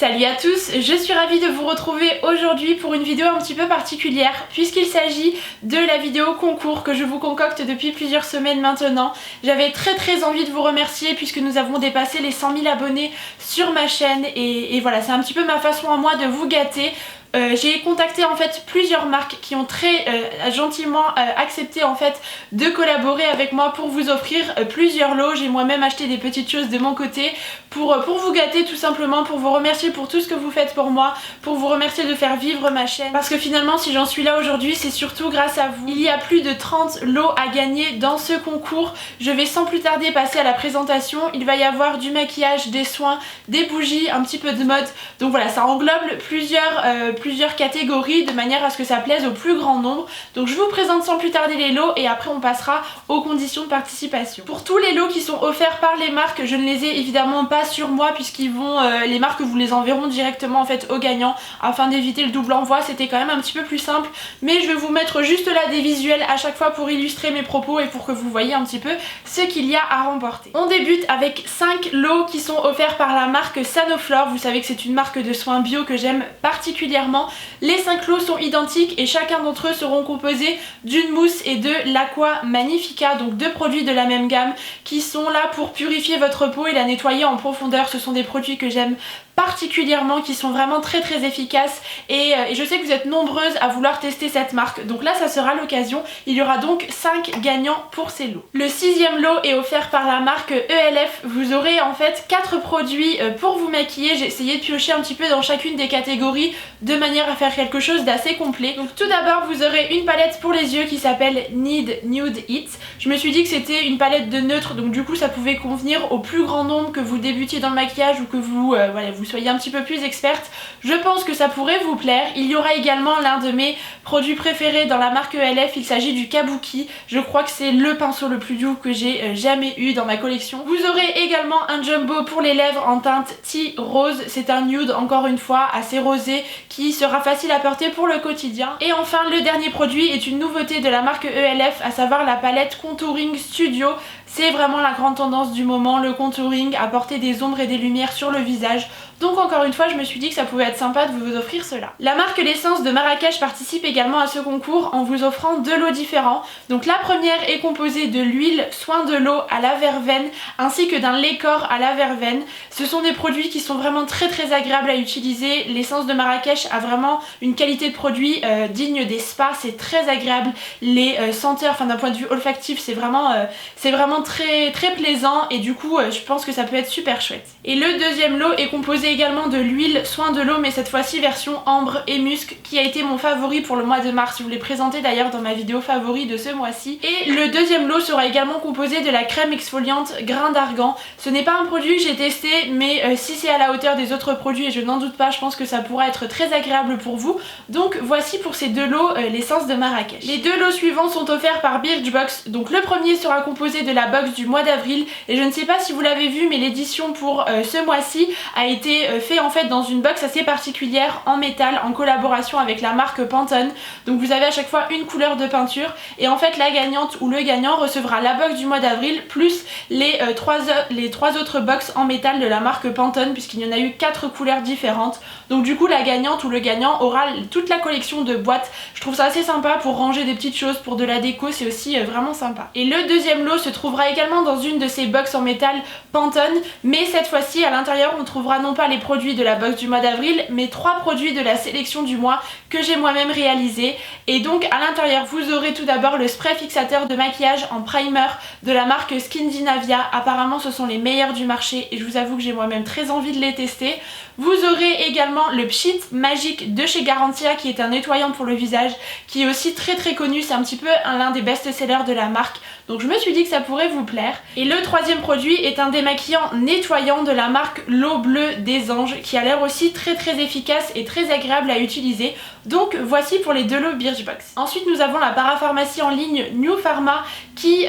Salut à tous, je suis ravie de vous retrouver aujourd'hui pour une vidéo un petit peu particulière puisqu'il s'agit de la vidéo concours que je vous concocte depuis plusieurs semaines maintenant. J'avais très envie de vous remercier puisque nous avons dépassé les 100 000 abonnés sur ma chaîne et voilà, c'est un petit peu ma façon à moi de vous gâter. J'ai contacté en fait plusieurs marques qui ont très gentiment accepté en fait de collaborer avec moi pour vous offrir plusieurs lots. J'ai moi-même acheté des petites choses de mon côté pour vous gâter tout simplement, pour vous remercier pour tout ce que vous faites pour moi, pour vous remercier de faire vivre ma chaîne. Parce que finalement si j'en suis là aujourd'hui c'est surtout grâce à vous. Il y a plus de 30 lots à gagner dans ce concours. Je vais sans plus tarder passer à la présentation. Il va y avoir du maquillage, des soins, des bougies, un petit peu de mode. Donc voilà, ça englobe plusieurs catégories de manière à ce que ça plaise au plus grand nombre. Donc je vous présente sans plus tarder les lots et après on passera aux conditions de participation. Pour tous les lots qui sont offerts par les marques, je ne les ai évidemment pas sur moi puisqu'ils vont, les marques vous les enverront directement en fait aux gagnants afin d'éviter le double envoi. C'était quand même un petit peu plus simple, mais je vais vous mettre juste là des visuels à chaque fois pour illustrer mes propos et pour que vous voyez un petit peu ce qu'il y a à remporter. On débute avec 5 lots qui sont offerts par la marque Sanoflore. Vous savez que c'est une marque de soins bio que j'aime particulièrement. Les 5 lots sont identiques et chacun d'entre eux seront composés d'une mousse et de l'Aqua Magnifica, donc deux produits de la même gamme qui sont là pour purifier votre peau et la nettoyer en profondeur. Ce sont des produits que j'aime particulièrement, qui sont vraiment très efficaces et je sais que vous êtes nombreuses à vouloir tester cette marque, donc là ça sera l'occasion. Il y aura donc 5 gagnants pour ces lots. Le 6e lot est offert par la marque ELF. Vous aurez en fait 4 produits pour vous maquiller. J'ai essayé de piocher un petit peu dans chacune des catégories de manière à faire quelque chose d'assez complet. Donc tout d'abord vous aurez une palette pour les yeux qui s'appelle Need Nude It. Je me suis dit que c'était une palette de neutre, donc du coup ça pouvait convenir au plus grand nombre, que vous débutiez dans le maquillage ou que vous vous soyez un petit peu plus experte. Je pense que ça pourrait vous plaire. Il y aura également l'un de mes produits préférés dans la marque ELF, il s'agit du Kabuki. Je crois que c'est le pinceau le plus doux que j'ai jamais eu dans ma collection. Vous aurez également un jumbo pour les lèvres en teinte Tea Rose. C'est un nude encore une fois assez rosé qui sera facile à porter pour le quotidien. Et enfin le dernier produit est une nouveauté de la marque ELF, à savoir la palette Contouring Studio. C'est vraiment la grande tendance du moment, le contouring, apporter des ombres et des lumières sur le visage. Donc encore une fois je me suis dit que ça pouvait être sympa de vous offrir cela. La marque L'Essence de Marrakech participe également à ce concours en vous offrant 2 lots différents. Donc la première est composée de l'huile soin de l'eau à la verveine ainsi que d'un lait corps à la verveine. Ce sont des produits qui sont vraiment très agréables à utiliser. L'Essence de Marrakech a vraiment une qualité de produit digne des spas, c'est très agréable. Les senteurs, enfin d'un point de vue olfactif, c'est vraiment très plaisant et du coup je pense que ça peut être super chouette. Et le deuxième lot est composé également de l'huile soin de l'eau, mais cette fois-ci version ambre et musc, qui a été mon favori pour le mois de mars. Je vous l'ai présenté d'ailleurs dans ma vidéo favori de ce mois-ci. Et le deuxième lot sera également composé de la crème exfoliante grain d'argan. Ce n'est pas un produit que j'ai testé, mais si c'est à la hauteur des autres produits, et je n'en doute pas, je pense que ça pourra être très agréable pour vous. Donc voici pour ces 2 lots l'Essence de Marrakech. Les 2 lots suivants sont offerts par Birchbox. Donc le premier sera composé de la box du mois d'avril, et je ne sais pas si vous l'avez vu, mais l'édition pour ce mois-ci a été fait en fait dans une box assez particulière en métal en collaboration avec la marque Pantone. Donc vous avez à chaque fois une couleur de peinture et en fait la gagnante ou le gagnant recevra la box du mois d'avril plus les 3 autres box en métal de la marque Pantone, puisqu'il y en a eu 4 couleurs différentes. Donc du coup la gagnante ou le gagnant aura toute la collection de boîtes. Je trouve ça assez sympa pour ranger des petites choses, pour de la déco, c'est aussi vraiment sympa. Et le deuxième lot se trouvera également dans une de ces box en métal Pantone, mais cette fois-ci à l'intérieur on trouvera non pas les produits de la box du mois d'avril, mais 3 produits de la sélection du mois que j'ai moi-même réalisé. Et donc à l'intérieur vous aurez tout d'abord le spray fixateur de maquillage en primer de la marque Skindinavia. Apparemment ce sont les meilleurs du marché et je vous avoue que j'ai moi-même très envie de les tester. Vous aurez également le Pchit Magique de chez Garantia, qui est un nettoyant pour le visage qui est aussi très connu, c'est un petit peu l'un des best-sellers de la marque. Donc je me suis dit que ça pourrait vous plaire. Et le troisième produit est un démaquillant nettoyant de la marque L'Eau Bleue des Anges, qui a l'air aussi très efficace et très agréable à utiliser. Donc voici pour les 2 lots Birchbox. Ensuite nous avons la parapharmacie en ligne New Pharma qui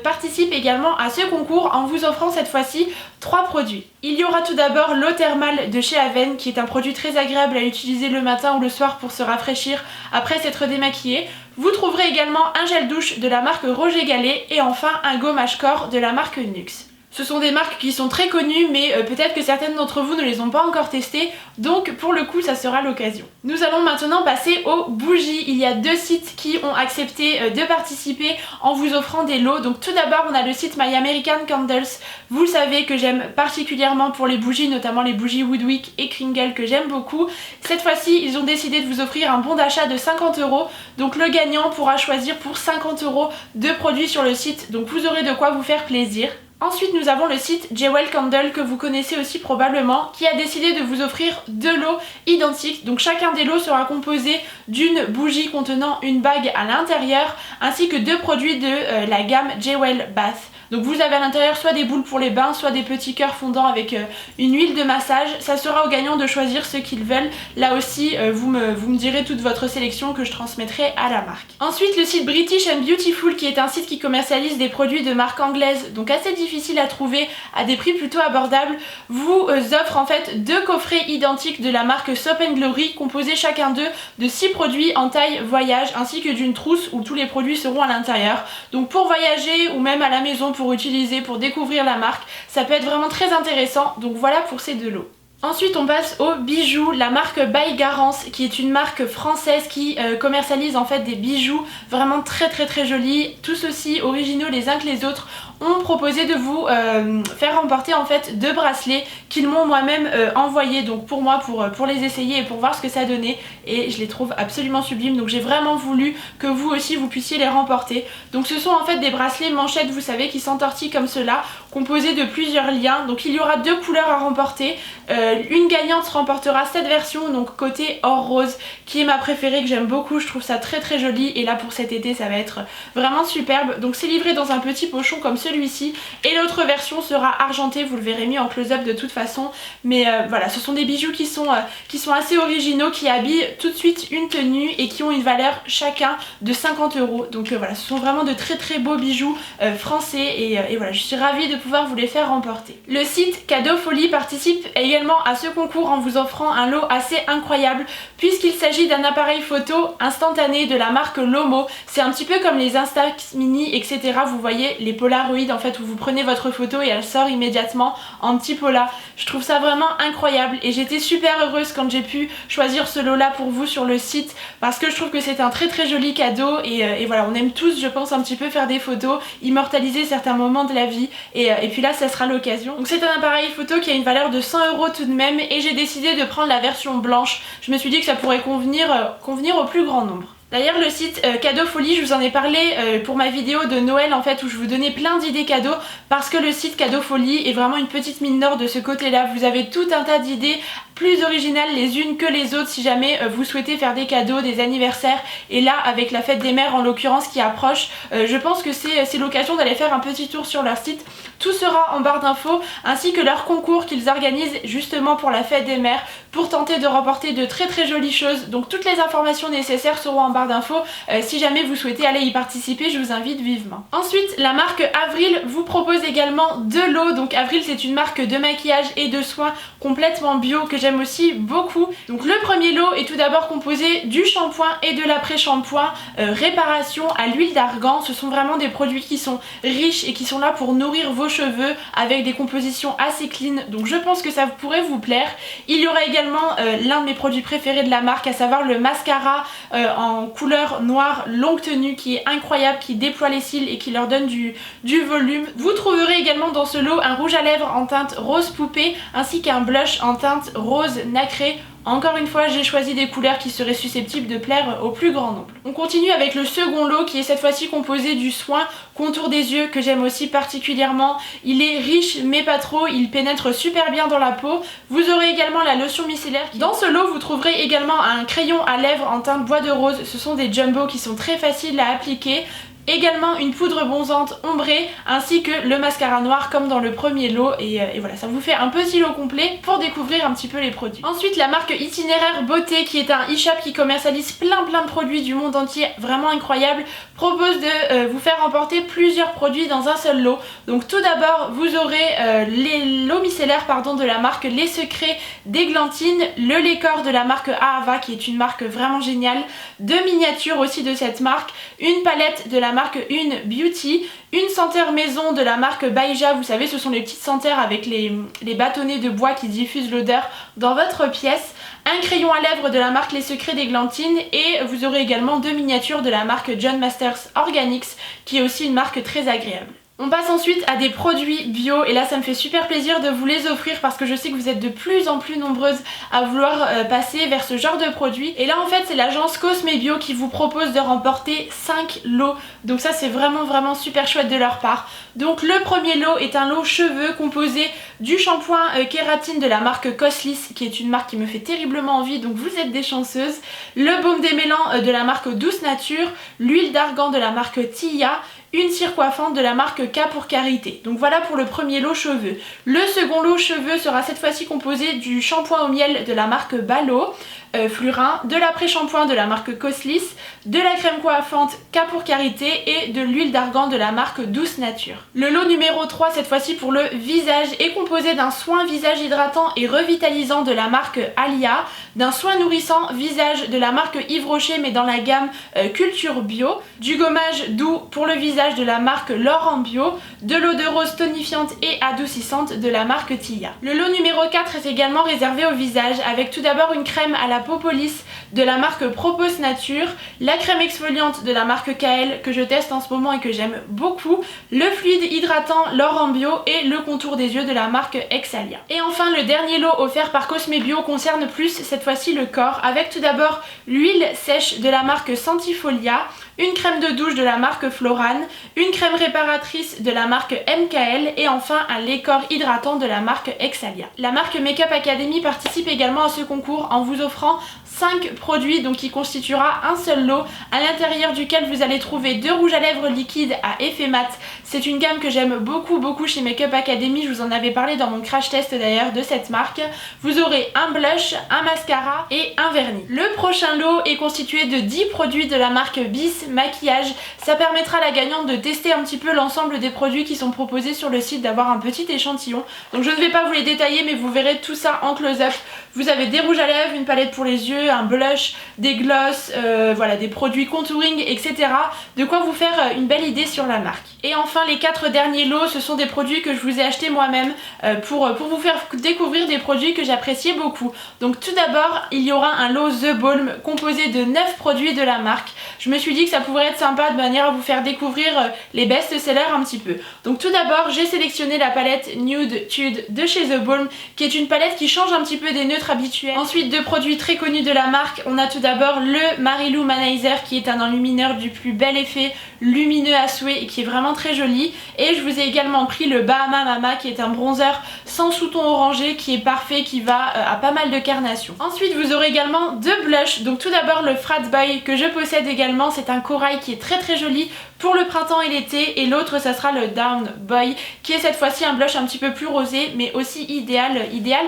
participe également à ce concours en vous offrant cette fois-ci 3 produits. Il y aura tout d'abord l'eau thermale de chez Aven, qui est un produit très agréable à utiliser le matin ou le soir pour se rafraîchir après s'être démaquillé. Vous trouverez également un gel douche de la marque Roger Gallet et enfin un gommage corps de la marque Nuxe. Ce sont des marques qui sont très connues, mais peut-être que certaines d'entre vous ne les ont pas encore testées, donc pour le coup ça sera l'occasion. Nous allons maintenant passer aux bougies. Il y a 2 sites qui ont accepté de participer en vous offrant des lots. Donc tout d'abord on a le site My American Candles. Vous le savez que j'aime particulièrement pour les bougies, notamment les bougies Woodwick et Kringle que j'aime beaucoup. Cette fois-ci ils ont décidé de vous offrir un bon d'achat de 50 €. Donc le gagnant pourra choisir pour 50 € de produits sur le site. Donc vous aurez de quoi vous faire plaisir. Ensuite nous avons le site Jewel Candle que vous connaissez aussi probablement, qui a décidé de vous offrir 2 lots identiques. Donc chacun des lots sera composé d'une bougie contenant une bague à l'intérieur ainsi que 2 produits de la gamme Jewel Bath. Donc vous avez à l'intérieur soit des boules pour les bains, soit des petits cœurs fondants avec une huile de massage. Ça sera aux gagnants de choisir ce qu'ils veulent. Là aussi vous me direz toute votre sélection que je transmettrai à la marque. Ensuite le site British and Beautiful, qui est un site qui commercialise des produits de marque anglaise, donc assez difficile à trouver à des prix plutôt abordables, vous offre en fait 2 coffrets identiques de la marque Soap & Glory, composés chacun d'eux de 6 produits en taille voyage, ainsi que d'une trousse où tous les produits seront à l'intérieur. Donc pour voyager ou même à la maison pour utiliser, pour découvrir la marque, ça peut être vraiment très intéressant. Donc voilà pour ces 2 lots. Ensuite on passe aux bijoux, la marque By Garance, qui est une marque française qui commercialise en fait des bijoux vraiment très jolis, tous aussi originaux les uns que les autres, ont proposé de vous faire remporter en fait 2 bracelets qu'ils m'ont moi-même envoyés, donc pour moi pour les essayer et pour voir ce que ça donnait, et je les trouve absolument sublimes. Donc j'ai vraiment voulu que vous aussi vous puissiez les remporter. Donc ce sont en fait des bracelets manchettes, vous savez, qui s'entortillent comme cela, composés de plusieurs liens. Donc il y aura 2 couleurs à remporter. Une gagnante remportera cette version, donc côté or rose, qui est ma préférée, que j'aime beaucoup. Je trouve ça très joli, et là pour cet été ça va être vraiment superbe. Donc c'est livré dans un petit pochon comme celui-ci, et l'autre version sera argentée, vous le verrez mieux en close-up de toute façon. Mais voilà, ce sont des bijoux qui sont assez originaux, qui habillent tout de suite une tenue et qui ont une valeur chacun de 50 €. Donc voilà, ce sont vraiment de très beaux bijoux français, et voilà, je suis ravie de pouvoir vous les faire remporter. Le site Cadeau Folie participe également à ce concours en vous offrant un lot assez incroyable, puisqu'il s'agit d'un appareil photo instantané de la marque Lomo. C'est un petit peu comme les Instax Mini, etc. Vous voyez les Polaroid en fait, où vous prenez votre photo et elle sort immédiatement en petit pola. Je trouve ça vraiment incroyable, et j'étais super heureuse quand j'ai pu choisir ce lot là pour vous sur le site, parce que je trouve que c'est un très joli cadeau, et voilà, on aime tous je pense un petit peu faire des photos, immortaliser certains moments de la vie, et puis là ça sera l'occasion. Donc c'est un appareil photo qui a une valeur de 100 € tout de même, et j'ai décidé de prendre la version blanche. Je me suis dit que ça pourrait convenir au plus grand nombre. D'ailleurs le site Cadeau Folie, je vous en ai parlé pour ma vidéo de Noël en fait, où je vous donnais plein d'idées cadeaux, parce que le site Cadeau Folie est vraiment une petite mine d'or de ce côté là. Vous avez tout un tas d'idées plus originales les unes que les autres si jamais vous souhaitez faire des cadeaux, des anniversaires, et là avec la fête des mères en l'occurrence qui approche, je pense que c'est l'occasion d'aller faire un petit tour sur leur site. Tout sera en barre d'infos, ainsi que leur concours qu'ils organisent justement pour la fête des mères, pour tenter de remporter de très jolies choses. Donc toutes les informations nécessaires seront en barre d'infos. Si jamais vous souhaitez aller y participer, je vous invite vivement. Ensuite la marque Avril vous propose également 2 lots. Donc Avril c'est une marque de maquillage et de soins complètement bio que j'aime aussi beaucoup. Donc le premier lot est tout d'abord composé du shampoing et de l'après-shampoing réparation à l'huile d'argan. Ce sont vraiment des produits qui sont riches et qui sont là pour nourrir vos cheveux avec des compositions assez clean, donc je pense que ça pourrait vous plaire. Il y aura également l'un de mes produits préférés de la marque, à savoir le mascara en couleur noire longue tenue, qui est incroyable, qui déploie les cils et qui leur donne du volume. Vous trouverez également dans ce lot un rouge à lèvres en teinte rose poupée, ainsi qu'un blush en teinte rose nacré. Encore une fois, j'ai choisi des couleurs qui seraient susceptibles de plaire au plus grand nombre. On continue avec le second lot, qui est cette fois-ci composé du soin contour des yeux, que j'aime aussi particulièrement. Il est riche mais pas trop, il pénètre super bien dans la peau. Vous aurez également la lotion micellaire. Dans ce lot vous trouverez également un crayon à lèvres en teinte bois de rose. Ce sont des jumbo qui sont très faciles à appliquer. Également une poudre bronzante ombrée, ainsi que le mascara noir comme dans le premier lot, et voilà, ça vous fait un petit lot complet pour découvrir un petit peu les produits. Ensuite la marque Itinéraire Beauté, qui est un e-shop qui commercialise plein de produits du monde entier vraiment incroyable, propose de vous faire remporter plusieurs produits dans un seul lot. Donc tout d'abord vous aurez les lots micellaires de la marque Les Secrets d'Églantine, le lait corps de la marque Ahava, qui est une marque vraiment géniale, 2 miniatures aussi de cette marque, une palette de la marque marque Une Beauty, une sentaire maison de la marque Baija, vous savez ce sont les petites sentaires avec les bâtonnets de bois qui diffusent l'odeur dans votre pièce, un crayon à lèvres de la marque Les Secrets d'Églantine et vous aurez également 2 miniatures de la marque John Masters Organics qui est aussi une marque très agréable. On passe ensuite à des produits bio et là ça me fait super plaisir de vous les offrir parce que je sais que vous êtes de plus en plus nombreuses à vouloir passer vers ce genre de produits. Et là en fait c'est l'agence Cosme Bio qui vous propose de remporter 5 lots. Donc ça c'est vraiment super chouette de leur part. Donc le premier lot est un lot cheveux composé du shampoing kératine de la marque Coslis qui est une marque qui me fait terriblement envie, donc vous êtes des chanceuses. Le baume démêlant de la marque Douce Nature, l'huile d'argan de la marque Tia, une cire coiffante de la marque K pour Carité. Donc voilà pour le premier lot cheveux. Le second lot cheveux sera cette fois-ci composé du shampoing au miel de la marque Balo, Flurin, de l'après-shampoing de la marque Coslis, de la crème coiffante K pour Carité et de l'huile d'argan de la marque Douce Nature. Le lot numéro 3 cette fois-ci pour le visage est composé d'un soin visage hydratant et revitalisant de la marque Alia, d'un soin nourrissant visage de la marque Yves Rocher mais dans la gamme Culture Bio, du gommage doux pour le visage de la marque Laurent Bio, de l'eau de rose tonifiante et adoucissante de la marque Tia. Le lot numéro 4 est également réservé au visage avec tout d'abord une crème à la Propolis de la marque Propos Nature, la crème exfoliante de la marque KL que je teste en ce moment et que j'aime beaucoup, le fluide hydratant Laurent Bio et le contour des yeux de la marque Exalia. Et enfin le dernier lot offert par Cosme Bio concerne plus cette fois-ci le corps avec tout d'abord l'huile sèche de la marque Santifolia, une crème de douche de la marque Florane, une crème réparatrice de la marque MKL et enfin un lait corps hydratant de la marque Exalia. La marque Makeup Academy participe également à ce concours en vous offrant 5 produits donc qui constituera un seul lot à l'intérieur duquel vous allez trouver 2 rouges à lèvres liquides à effet mat. C'est une gamme que j'aime beaucoup chez Makeup Academy, je vous en avais parlé dans mon crash test d'ailleurs de cette marque. Vous aurez un blush, un mascara et un vernis. Le prochain lot est constitué de 10 produits de la marque Bis Maquillage. Ça permettra à la gagnante de tester un petit peu l'ensemble des produits qui sont proposés sur le site, d'avoir un petit échantillon. Donc je ne vais pas vous les détailler mais vous verrez tout ça en close-up. Vous avez des rouges à lèvres, une palette pour les yeux, un blush, des glosses, voilà, des produits contouring, etc. De quoi vous faire une belle idée sur la marque. Et enfin les 4 derniers lots, ce sont des produits que je vous ai achetés moi-même pour vous faire découvrir des produits que j'appréciais beaucoup. Donc tout d'abord, il y aura un lot The Balm composé de 9 produits de la marque. Je me suis dit que ça pourrait être sympa de manière à vous faire découvrir les best-sellers un petit peu. Donc tout d'abord, j'ai sélectionné la palette Nude Tude de chez The Balm qui est une palette qui change un petit peu des neutres habituels. Ensuite, 2 produits très connus de la marque. On a tout d'abord le Marilou Manizer qui est un enlumineur du plus bel effet, lumineux à souhait et qui est vraiment très joli. Et je vous ai également pris le Bahama Mama qui est un bronzer sans sous-ton orangé qui est parfait, qui va à pas mal de carnations. Ensuite, vous aurez également 2 blushs. Donc tout d'abord le Frat Boy que je possède également. C'est un corail qui est très joli pour le printemps et l'été, et l'autre ça sera le Down Boy qui est cette fois-ci un blush un petit peu plus rosé mais aussi idéal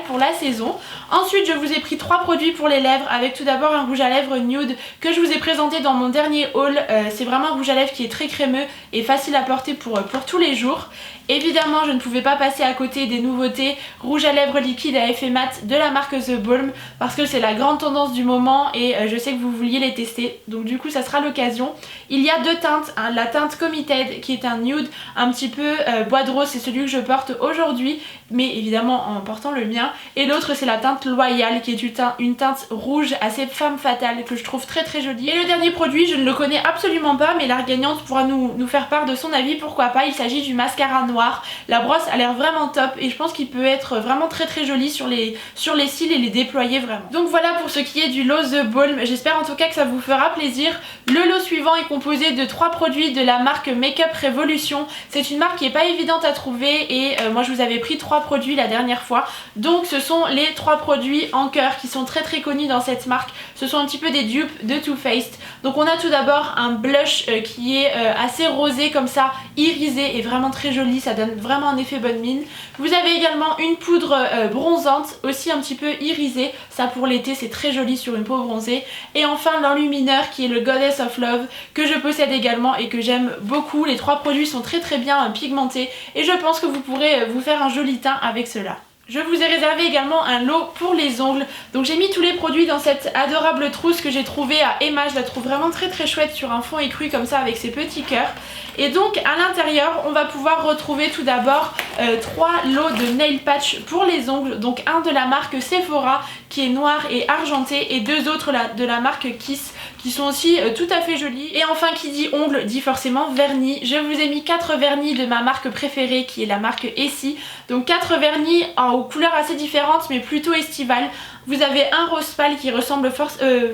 pour la saison. Ensuite je vous ai pris 3 produits pour les lèvres avec tout d'abord un rouge à lèvres nude que je vous ai présenté dans mon dernier haul. C'est vraiment un rouge à lèvres qui est très crémeux et facile à porter pour tous les jours. Évidemment je ne pouvais pas passer à côté des nouveautés rouge à lèvres liquide à effet mat de la marque The Balm parce que c'est la grande tendance du moment et je sais que vous vouliez les tester, donc du coup ça sera l'occasion. Il y a 2 teintes, hein, la teinte Committed qui est un nude un petit peu bois de rose, c'est celui que je porte aujourd'hui mais évidemment en portant le mien, et l'autre c'est la teinte Loyal qui est une teinte rouge assez femme fatale que je trouve très jolie. Et le dernier produit, je ne le connais absolument pas mais la gagnante pourra nous faire part de son avis, pourquoi pas. Il s'agit du mascara noir. La brosse a l'air vraiment top et je pense qu'il peut être vraiment très joli sur les cils et les déployer vraiment. Donc voilà pour ce qui est du lot The Balm, j'espère en tout cas que ça vous fera plaisir. Le lot suivant est composé de 3 produits de la marque Makeup Revolution. C'est une marque qui est pas évidente à trouver et moi je vous avais pris 3 produits la dernière fois. Donc ce sont les 3 produits en cœur qui sont très connus dans cette marque. Ce sont un petit peu des dupes de Too Faced. Donc on a tout d'abord un blush qui est assez rosé comme ça, irisé et vraiment très joli, ça donne vraiment un effet bonne mine. Vous avez également une poudre bronzante aussi un petit peu irisée, ça pour l'été c'est très joli sur une peau bronzée. Et enfin l'enlumineur qui est le Goddess of Love que je possède également et que j'aime beaucoup. Les 3 produits sont très bien pigmentés et je pense que vous pourrez vous faire un joli teint avec cela. Je vous ai réservé également un lot pour les ongles. Donc j'ai mis tous les produits dans cette adorable trousse que j'ai trouvée à Emma. Je la trouve vraiment très chouette sur un fond écru comme ça avec ses petits cœurs. Et donc à l'intérieur on va pouvoir retrouver tout d'abord 3 lots de nail patch pour les ongles. Donc un de la marque Sephora qui est noir et argenté et 2 autres de la marque Kiss qui sont aussi tout à fait jolis. Et enfin qui dit ongle dit forcément vernis. Je vous ai mis 4 vernis de ma marque préférée qui est la marque Essie. Donc 4 vernis aux couleurs assez différentes mais plutôt estivales. Vous avez un rose pâle qui ressemble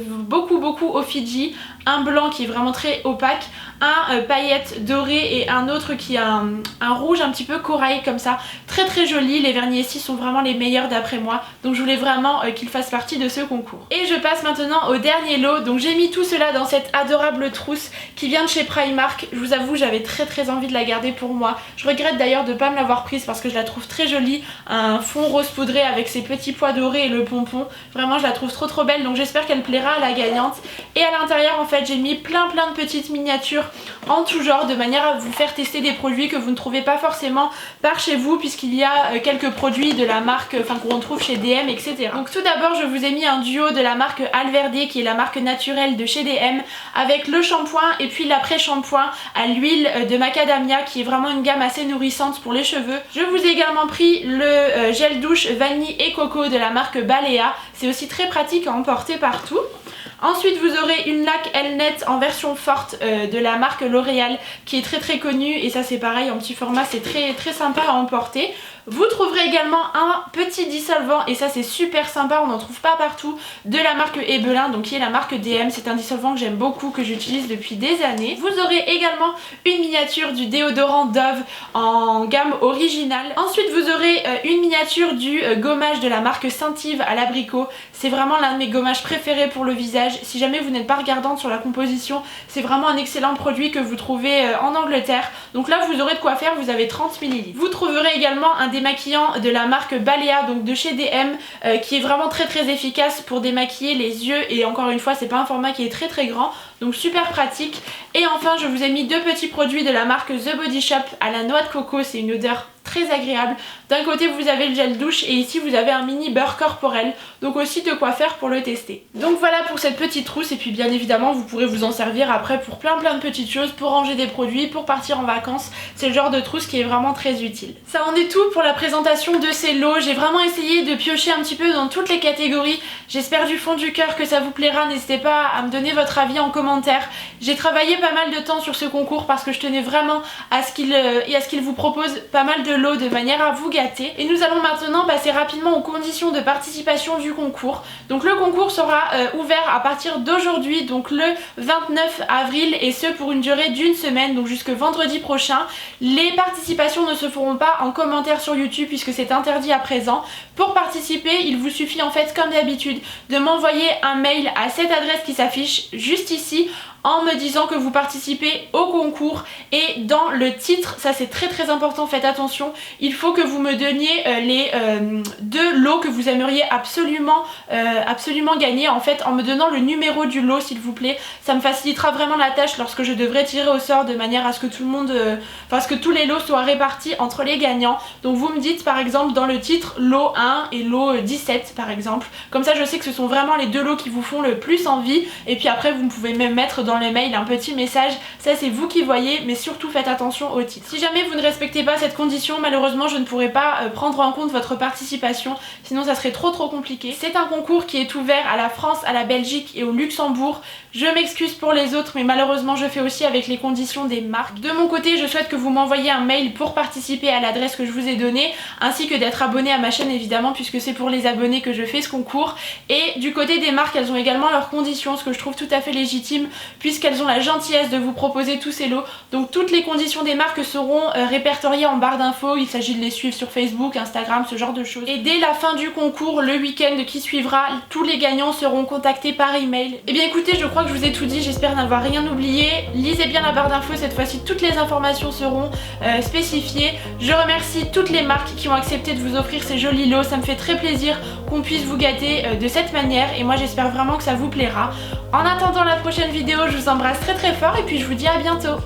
beaucoup au Fiji, un blanc qui est vraiment très opaque, un paillette doré et un autre qui a un rouge un petit peu corail comme ça. Très joli, les vernis ici sont vraiment les meilleurs d'après moi, donc je voulais vraiment qu'ils fassent partie de ce concours. Et je passe maintenant au dernier lot. Donc j'ai mis tout cela dans cette adorable trousse qui vient de chez Primark. Je vous avoue j'avais très envie de la garder pour moi. Je regrette d'ailleurs de ne pas me l'avoir prise parce que je la trouve très jolie, un fond rose poudré avec ses petits pois dorés et le pompon. Vraiment je la trouve trop belle, donc j'espère qu'elle plaira à la gagnante. Et à l'intérieur en fait j'ai mis plein de petites miniatures en tout genre de manière à vous faire tester des produits que vous ne trouvez pas forcément par chez vous, puisqu'il y a quelques produits de la marque, qu'on retrouve chez DM, etc. Donc tout d'abord je vous ai mis un duo de la marque Alverde qui est la marque naturelle de chez DM avec le shampoing et puis l'après-shampoing à l'huile de macadamia qui est vraiment une gamme assez nourrissante pour les cheveux. Je vous ai également pris le gel douche vanille et coco de la marque Balea. C'est aussi très pratique à emporter partout. Ensuite vous aurez une laque Elnet en version forte de la marque L'Oréal qui est très connue, et ça c'est pareil en petit format, c'est très sympa à emporter. Vous trouverez également un petit dissolvant, et ça c'est super sympa, on n'en trouve pas partout, de la marque Ebelin, donc qui est la marque DM. C'est un dissolvant que j'aime beaucoup, que j'utilise depuis des années. Vous aurez également une miniature du déodorant Dove en gamme originale. Ensuite vous aurez une miniature du gommage de la marque Saint-Yves à l'abricot. C'est vraiment l'un de mes gommages préférés pour le visage. Si jamais vous n'êtes pas regardante sur la composition, c'est vraiment un excellent produit que vous trouvez en Angleterre. Donc là vous aurez de quoi faire, vous avez 30 ml. Vous trouverez également un démaquillant de la marque Balea, donc de chez DM, qui est vraiment très efficace pour démaquiller les yeux, et encore une fois c'est pas un format qui est très grand, donc super pratique. Et enfin je vous ai mis 2 petits produits de la marque The Body Shop à la noix de coco, c'est une odeur très agréable. D'un côté vous avez le gel douche et ici vous avez un mini beurre corporel, donc aussi de quoi faire pour le tester. Donc voilà pour cette petite trousse, et puis bien évidemment vous pourrez vous en servir après pour plein de petites choses, pour ranger des produits, pour partir en vacances. C'est le genre de trousse qui est vraiment très utile. Ça en est tout pour la présentation de ces lots. J'ai vraiment essayé de piocher un petit peu dans toutes les catégories. J'espère du fond du cœur que ça vous plaira. N'hésitez pas à me donner votre avis en commentaire. J'ai travaillé pas mal de temps sur ce concours parce que je tenais vraiment à ce qu'il vous propose pas mal de lots de manière à vous gâter. Et nous allons maintenant passer rapidement aux conditions de participation du concours. Donc le concours sera ouvert à partir d'aujourd'hui, donc le 29 avril, et ce pour une durée d'une semaine, donc jusque vendredi prochain. Les participations ne se feront pas en commentaire sur YouTube puisque c'est interdit à présent. Pour participer, il vous suffit en fait comme d'habitude de m'envoyer un mail à cette adresse qui s'affiche juste ici en me disant que vous participez au concours, et dans le titre, ça c'est très important, faites attention, il faut que vous me donniez les 2 lots que vous aimeriez absolument gagner, en fait en me donnant le numéro du lot s'il vous plaît. Ça me facilitera vraiment la tâche lorsque je devrai tirer au sort, de manière à ce que tout le monde, que tous les lots soient répartis entre les gagnants. Donc vous me dites par exemple dans le titre lot 1 et lot 17 par exemple, comme ça je sais que ce sont vraiment les 2 lots qui vous font le plus envie, et puis après vous pouvez même mettre dans les mails un petit message, ça c'est vous qui voyez, mais surtout faites attention au titre. Si jamais vous ne respectez pas cette condition, malheureusement je ne pourrai pas prendre en compte votre participation, sinon ça serait trop compliqué. C'est un concours qui est ouvert à la France, à la Belgique et au Luxembourg. Je m'excuse pour les autres, mais malheureusement je fais aussi avec les conditions des marques. De mon côté, je souhaite que vous m'envoyiez un mail pour participer à l'adresse que je vous ai donnée, ainsi que d'être abonné à ma chaîne évidemment, puisque c'est pour les abonnés que je fais ce concours. Et du côté des marques, elles ont également leurs conditions, ce que je trouve tout à fait légitime, puisqu'elles ont la gentillesse de vous proposer tous ces lots. Donc toutes les conditions des marques seront répertoriées en barre d'infos. Il s'agit de les suivre sur Facebook, Instagram, ce genre de choses. Et dès la fin du concours, le week-end qui suivra, tous les gagnants seront contactés par email. Et bien écoutez, je crois que je vous ai tout dit, j'espère n'avoir rien oublié. Lisez bien la barre d'infos, cette fois-ci toutes les informations seront spécifiées. Je remercie toutes les marques qui ont accepté de vous offrir ces jolis lots, ça me fait très plaisir qu'on puisse vous gâter de cette manière, et moi j'espère vraiment que ça vous plaira. En attendant la prochaine vidéo, je vous embrasse très fort et puis je vous dis à bientôt.